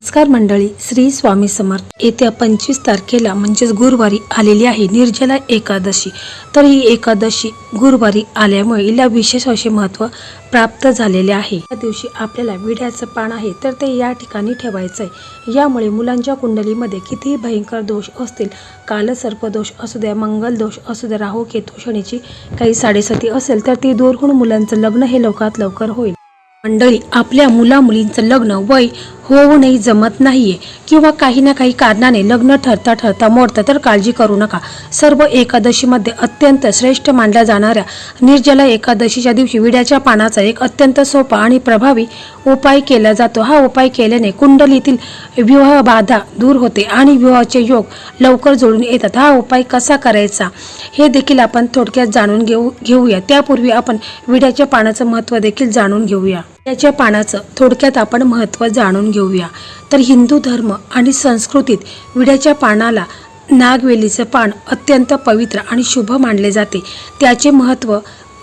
नमस्कार मंडळी, श्री स्वामी समर्थ। येत्या 25 तारखेला म्हणजेच गुरुवारी आलेली आहे निर्जला एकादशी। तर ही एकादशी गुरुवारी आल्यामुळे हिला विशेष असे महत्त्व प्राप्त झालेले आहे। या दिवशी आपल्याला विड्याचं पान आहे तर ते या ठिकाणी ठेवायचं आहे। यामुळे मुलांच्या कुंडलीमध्ये कितीही भयंकर दोष असतील, कालसर्प दोष असू द्या, मंगल दोष असू द्या, राहू केतू शनीची काही साडेसाती असेल तर ती दूर होऊन मुलांचं लग्न हे लवकरात लवकर होईल। मंडळी, आपल्या मुलींचं लग्न वय होऊनही जमत नाहीये किंवा काही ना काही कारणाने लग्न ठरता मोडतं तर काळजी करू नका। सर्व एकादशीमध्ये अत्यंत श्रेष्ठ मानल्या जाणाऱ्या निर्जला एकादशीच्या दिवशी विड्याच्या पानाचा एक अत्यंत सोपा आणि प्रभावी उपाय केला जातो। हा उपाय केल्याने कुंडलीतील विवाह बाधा दूर होते आणि विवाहाचे योग लवकर जोडून येतात। हा उपाय कसा करायचा हे देखील आपण थोडक्यात जाणून घेऊया। त्यापूर्वी आपण विड्याच्या पानाचं महत्त्व देखील जाणून घेऊया। विड्याच्या पानाचं थोडक्यात आपण महत्त्व जाणून घेऊया। तर हिंदू धर्म आणि संस्कृतीत विड्याच्या पानाला नागवेलीचं पान अत्यंत पवित्र आणि शुभ मानले जाते। त्याचे महत्त्व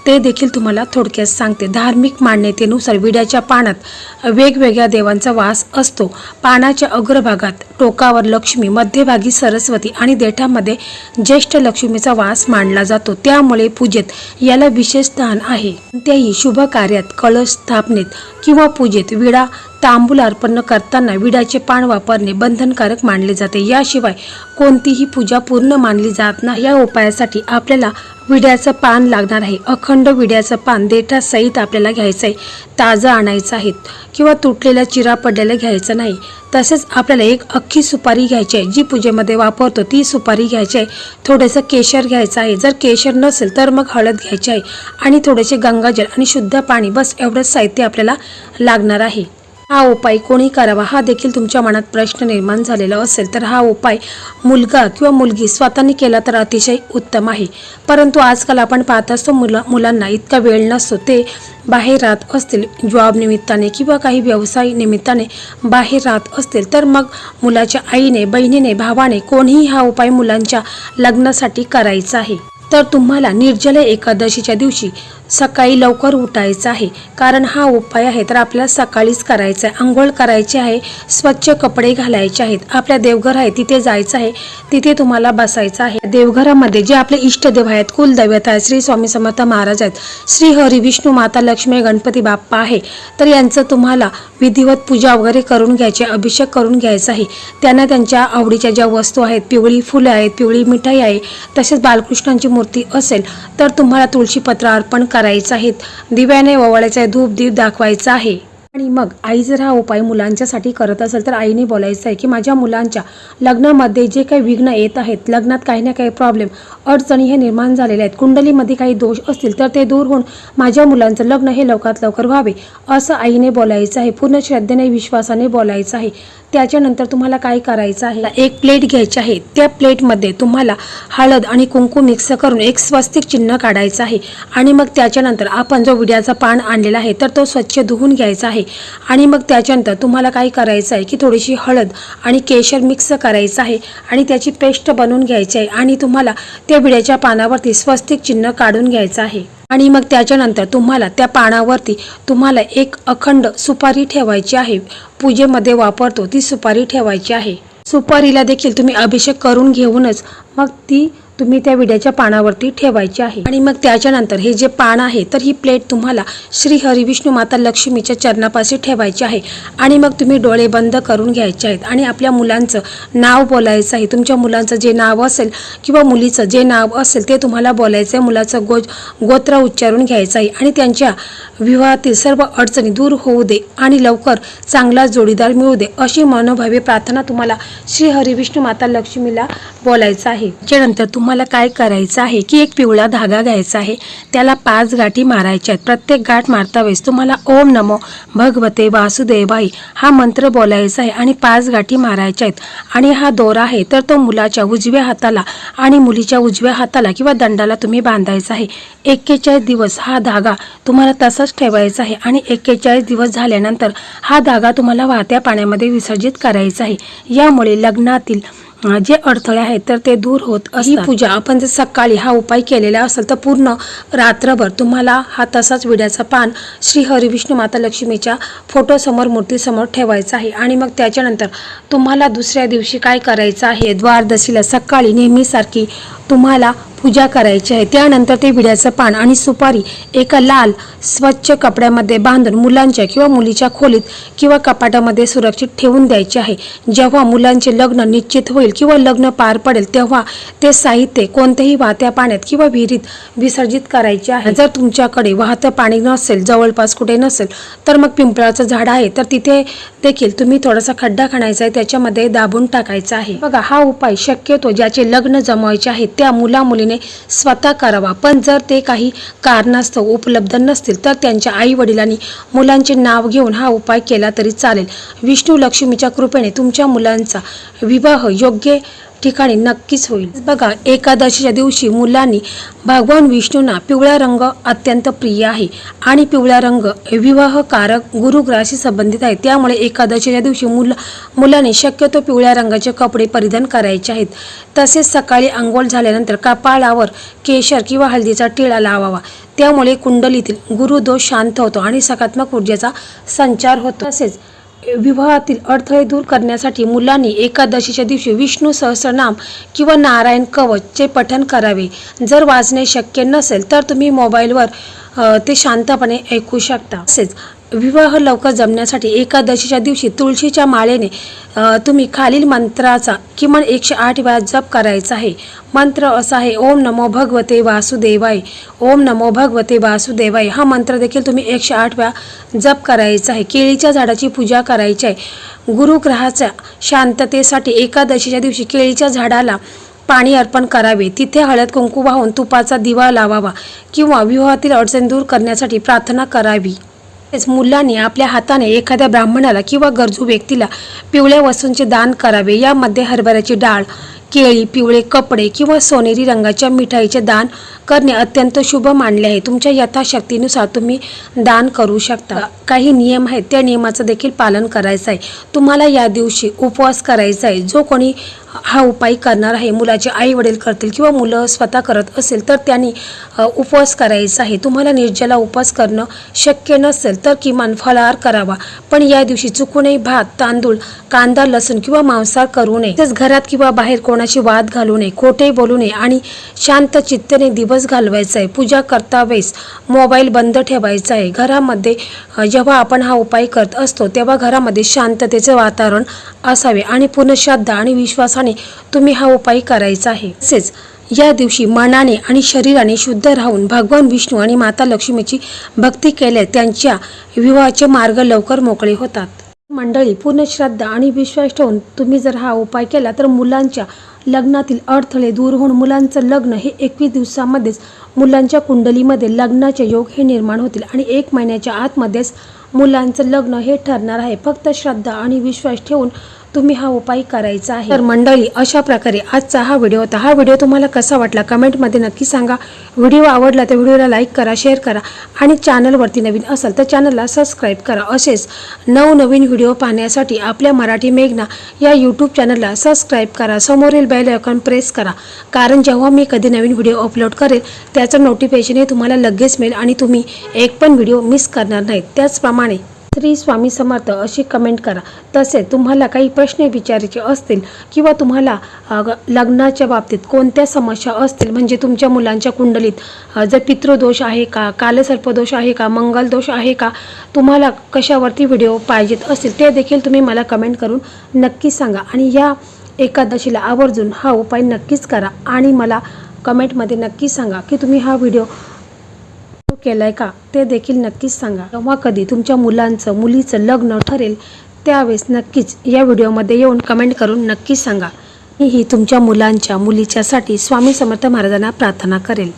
ते देखील तुम्हाला थोडक्यात सांगते। धार्मिक मान्यतेनुसार विड्याच्या पानात वेगवेगळ्या देवांचा वास असतो। पानाच्या अग्रभागात टोकावर लक्ष्मी, मध्यभागी सरस्वती आणि देठामध्ये ज्येष्ठ लक्ष्मीचा वास मानला जातो। त्यामुळे पूजेत याला विशेष स्थान आहे। कोणत्याही शुभ कार्यात, कलश स्थापनेत किंवा पूजेत विडा तांबूल अर्पण करताना विड्याचे पान वापरणे बंधनकारक मानले जाते। याशिवाय कोणतीही पूजा पूर्ण मानली जात नाही। या उपायासाठी आपल्याला विड्याचं पान लागणार आहे। अखंड विड्याचं पान देठासहित आपल्याला घ्यायचं आहे। ताजं आणायचं आहे किंवा तुटलेला चिरा पडलेला घ्यायचा नाही। तसेच आपल्याला एक अख्खी सुपारी घ्यायची आहे, जी पूजेमध्ये वापरतो ती सुपारी घ्यायची आहे। थोडंसं केशर घ्यायचं आहे, जर केशर नसेल तर मग हळद घ्यायची आहे आणि थोडेसे गंगाजल आणि शुद्ध पाणी, बस एवढंच साहित्य आपल्याला लागणार आहे। हा उपाय कोणी करावा हा देखील तुमच्या मनात प्रश्न निर्माण झालेला असेल तर हा उपाय मुलगा किंवा मुलगी स्वतःने केला तर अतिशय उत्तम आहे। परंतु आजकाल आपण पाहत असतो मुलांना इतका वेळ नसतो, ते बाहेर राहत असतील जॉब निमित्ताने किंवा काही व्यवसाय निमित्ताने बाहेर राहत असतील तर मग मुलाच्या आईने, बहिणीने, भावाने कोणीही हा उपाय मुलांच्या लग्नासाठी करायचा आहे। तर तुम्हाला निर्जला एकादशीच्या दिवशी सकाळी लवकर उठायचं आहे, कारण हा उपाय आहे तर आपल्याला सकाळीच करायचा आहे। अंघोळ करायची आहे, स्वच्छ कपडे घालायचे आहेत, आपल्या देवघर आहे तिथे जायचं आहे, तिथे तुम्हाला बसायचं आहे। देवघरामध्ये जे आपले इष्टदेव आहेत, कुलदैवत आहेत, श्री स्वामी समर्थ महाराज आहेत, श्री हरी विष्णू माता लक्ष्मी गणपती बाप्पा आहे, तर यांचं तुम्हाला विधिवत पूजा वगैरे करून घ्यायची, अभिषेक करून घ्यायचा आहे। त्यांना त्यांच्या आवडीच्या ज्या वस्तू आहेत, पिवळी फुलं आहेत, पिवळी मिठाई आहे, तसेच बालकृष्णांची मूर्ती असेल तर तुम्हाला तुळशीपत्र अर्पण करायचं आहे, दिव्याने ओवाळायचं आहे, धूप दीप दाखवायचा आहे। आणि मग आई जर हा उपाय मुलांच्यासाठी करत असेल तर आईने बोलायचं आहे की माझ्या मुलांच्या लग्नामध्ये जे काही विघ्न येत आहेत, लग्नात काही ना काही प्रॉब्लेम, अडचणी हे निर्माण झालेले आहेत, कुंडलीमध्ये काही दोष असतील तर ते दूर होऊन माझ्या मुलांचं लग्न हे लवकरात लवकर व्हावे असं आईने बोलायचं आहे। पूर्ण श्रद्धेने, विश्वासाने बोलायचं आहे। त्याच्यानंतर तुम्हाला काय करायचं आहे, एक प्लेट घ्यायची आहे, त्या प्लेटमध्ये तुम्हाला हळद आणि कुंकू मिक्स करून एक स्वस्तिक चिन्ह काढायचं आहे। आणि मग त्याच्यानंतर आपण जो विड्याचा पान आणलेला आहे तर तो स्वच्छ धुवून घ्यायचा आहे। आणि मग त्याच्यानंतर तुम्हाला काय करायचं आहे की थोडीशी हळद आणि केशर मिक्स करायचं आहे आणि त्याची पेस्ट बनवून घ्यायची आहे आणि तुम्हाला त्या विड्याच्या पानावरती स्वस्तिक चिन्ह काढून घ्यायचं आहे। आणि मग त्याच्यानंतर तुम्हाला त्या पानावरती तुम्हाला एक अखंड सुपारी ठेवायची आहे, पूजेमध्ये वापरतो ती सुपारी ठेवायची आहे। सुपारीला देखील तुम्ही अभिषेक करून घेऊनच मग ती तुम्ही त्या विड्याच्या पानावरती ठेवायची आहे। आणि मग त्याच्यानंतर हे जे पान आहे तर ही प्लेट तुम्हाला श्री हरी विष्णू माता लक्ष्मीच्या चरणापाशी ठेवायची आहे। आणि मग तुम्ही डोळे बंद करून घ्यायचे आहेत आणि आपल्या मुलांचं नाव बोलायचं आहे। तुमच्या मुलांचं जे नाव असेल किंवा मुलीचं जे नाव असेल ते तुम्हाला बोलायचं आहे। मुलाचं गोत्र उच्चारून घ्यायचं आहे आणि त्यांच्या विवाहातील सर्व अडचणी दूर होऊ दे आणि लवकर चांगला जोडीदार मिळू दे अशी मनोभावे प्रार्थना तुम्हाला श्री हरी विष्णू माता लक्ष्मीला बोलायचं आहे। त्यानंतर तुम्हाला काय करायचं आहे की एक पिवळा धागा घ्यायचा आहे, त्याला 5 गाठी मारायच्या आहेत। प्रत्येक गाठ मारता वेळेस तुम्हाला ओम नमो भगवते वासुदेवाय हा मंत्र बोलायचा आहे आणि 5 गाठी मारायच्या आहेत। आणि हा दोरा आहे तर तो मुलाच्या उजव्या हाताला आणि मुलीच्या उजव्या हाताला किंवा दंडाला तुम्ही बांधायचा आहे। 41 दिवस हा धागा तुम्हाला तसाच ठेवायचा आहे आणि 41 दिवस झाल्यानंतर हा धागा तुम्हाला वाहत्या पाण्यामध्ये विसर्जित करायचा आहे। यामुळे लग्नातील जे अडथळे आहेत तर ते दूर होत असतात। ही पूजा आपण जर सकाळी हा उपाय केलेला असेल तर पूर्ण रात्रभर तुम्हाला हा तसाच विड्याचा पान श्री हरिविष्णू माता लक्ष्मीच्या फोटोसमोर मूर्तीसमोर ठेवायचा आहे। आणि मग त्याच्यानंतर तुम्हाला दुसऱ्या दिवशी काय करायचं आहे, द्वादशीला सकाळी नेहमीसारखी तुम्हाला पूजा करायची आहे। त्यानंतर ते विड्याचं पान आणि सुपारी एका लाल स्वच्छ कपड्यामध्ये बांधून मुलांच्या किंवा मुलीच्या खोलीत किंवा कपाटामध्ये सुरक्षित ठेवून द्यायचे आहे। जेव्हा मुलांचे लग्न निश्चित होईल किंवा लग्न पार पडेल तेव्हा ते साहित्य कोणत्याही वाहत्या पाण्यात किंवा विहिरीत विसर्जित करायचे आहे। जर तुमच्याकडे वाहतं पाणी नसेल, जवळपास कुठे नसेल, तर मग पिंपळाचं झाड आहे तर तिथे देखील तुम्ही थोडासा खड्डा खणायचा आहे, त्याच्यामध्ये दाबून टाकायचा आहे। बघा, हा उपाय शक्यतो ज्याचे लग्न जमवायचे आहे त्या मुला मुलीने स्वतः करावा। पण जर ते काही कारणास्तव उपलब्ध नसतील तर त्यांच्या आई वडिलांनी मुलांचे नाव घेऊन हा उपाय केला तरी चालेल। विष्णू लक्ष्मीच्या कृपेने तुमच्या मुलांचा विवाह योग्य ठिकाणी नक्कीच होईल। बघा, एकादशीच्या दिवशी मुलांनी भगवान विष्णूंना पिवळा रंग अत्यंत प्रिय आहे आणि पिवळा रंग विवाहकारक गुरुग्रहाशी संबंधित आहे। त्यामुळे एकादशीच्या दिवशी मुलांनी शक्यतो पिवळ्या रंगाचे कपडे परिधान करायचे आहेत। तसेच सकाळी अंघोळ झाल्यानंतर कपाळावर केशर किंवा हळदीचा टिळा लावावा। त्यामुळे कुंडलीतील गुरुदोष शांत होतो आणि सकारात्मक ऊर्जेचा संचार होतो। तसेच विवाहातील अडथळे दूर करण्यासाठी मुलांनी एकादशीच्या दिवशी विष्णू सहस्रनाम किंवा नारायण कवचचे पठण करावे। जर वाचणे शक्य नसेल तर तुम्ही मोबाईलवर ते शांतपणे ऐकू शकता। तसेच विवाह लवकर जमण्यासाठी एकादशीच्या दिवशी तुळशीच्या माळेने तुम्ही खालील मंत्राचा किमान 108 वेळा जप करायचा आहे। मंत्र असा आहे, ओम नमो भगवते वासुदेवाय, ओम नमो भगवते वासुदेवाय। हा मंत्र देखील तुम्ही 108 वेळा जप करायचा आहे। केळीच्या झाडाची पूजा करायची आहे। गुरुग्रहाच्या शांततेसाठी एकादशीच्या दिवशी केळीच्या झाडाला पाणी अर्पण करावे। तिथे हळद कुंकू वाहून तुपाचा दिवा लावावा किंवा विवाहातील अडचण दूर करण्यासाठी प्रार्थना करावी। मुलांनी आपल्या हाताने एखाद्या ब्राह्मणाला किंवा गरजू व्यक्तीला पिवळ्या वस्तूंचे दान करावे। यामध्ये हरभऱ्याची डाळ, केळी, पिवळे कपडे किंवा सोनेरी रंगाच्या मिठाईचे दान करणे अत्यंत शुभ मानले आहे। तुमच्या यथाशक्तीनुसार तुम्ही दान करू शकता। काही नियम आहेत, त्या नियमाचं देखील पालन करायचं आहे। तुम्हाला या दिवशी उपवास करायचा आहे। जो कोणी हा उपाय करणार आहे, मुलाचे आई वडील करतील किंवा मुलं स्वतः करत असेल तर त्यांनी उपवास करायचा आहे। तुम्हाला निर्जला उपवास करणं शक्य नसेल तर किमान फलाहार करावा। पण या दिवशी चुकूनही भात, तांदूळ, कांदा, लसूण किंवा मांसाहार करू नये। तसेच घरात किंवा बाहेर कोणाची वाद घालू नये, खोटे बोलू नये आणि शांत चित्ताने दिवस घालवायचा आहे। पूजा करता वेळेस मोबाईल बंद ठेवायचा आहे। घरामध्ये जेव्हा आपण हा उपाय करत असतो तेव्हा घरामध्ये शांततेचे वातावरण असावे आणि पूर्ण श्रद्धा आणि विश्वासाने तुम्ही हा उपाय करायचा आहे। तसेच या दिवशी मनाने आणि शरीराने शुद्ध राहून भगवान विष्णू आणि माता लक्ष्मीची भक्ती केल्यास त्यांच्या विवाहाचे मार्ग लवकर मोकळे होतात। मंडळी, पूर्ण श्रद्धा आणि विश्वास ठेवून तुम्ही जर हा उपाय केला तर मुलांच्या लग्नातील अडथळे दूर होऊन मुलांचं लग्न हे 21 दिवसामध्येच मुलांच्या कुंडलीमध्ये लग्नाचे योग हे निर्माण होतील आणि 1 महिन्याच्या आतमध्येच मुलांचं लग्न हे ठरणार आहे। फक्त श्रद्धा आणि विश्वास ठेवून तुम्ही हा उपाय करायचा आहे। तर मंडळी, अशा प्रकारे आजचा हा व्हिडिओ होता। हा व्हिडिओ तुम्हाला कसा वाटला कमेंटमध्ये नक्की सांगा। व्हिडिओ आवडला तर व्हिडिओला लाईक करा, शेअर करा आणि चॅनलवरती नवीन असाल तर चॅनलला सबस्क्राईब करा। असेच नवनवीन व्हिडिओ पाहण्यासाठी आपल्या मराठी मेघना या यूट्यूब चॅनलला सबस्क्राईब करा। समोरील बेल आयकॉन प्रेस करा, कारण जेव्हा मी कधी नवीन व्हिडिओ अपलोड करेल त्याचं नोटिफिकेशन हे तुम्हाला लगेच मिळेल आणि तुम्ही एक पण व्हिडिओ मिस करणार नाहीत। त्याचप्रमाणे श्री स्वामी समर्थ अशी कमेंट करा। तसेच तुम्हाला काही प्रश्न विचारायचे असतील किंवा तुम्हाला लग्नाच्या बाबतीत कोणत्या समस्या असतील, म्हणजे तुमच्या मुलांच्या कुंडलीत जर पितृदोष आहे का, कालसर्पदोष आहे का, मंगलदोष आहे का, तुम्हाला कशावरती व्हिडिओ पाहिजेत असतील ते देखील तुम्ही मला कमेंट करून नक्की सांगा। आणि या एकादशीला आवर्जून हा उपाय नक्कीच करा आणि मला कमेंटमध्ये नक्की सांगा की तुम्ही हा व्हिडिओ केलाय का, ते देखील नक्कीच सांगा। जेव्हा कधी तुमच्या मुलांचं मुलीचं लग्न ठरेल त्यावेळेस नक्कीच या व्हिडिओमध्ये येऊन कमेंट करून नक्की सांगा। मी ही तुमच्या मुलांच्या मुलीच्यासाठी स्वामी समर्थ महाराजांना प्रार्थना करेल।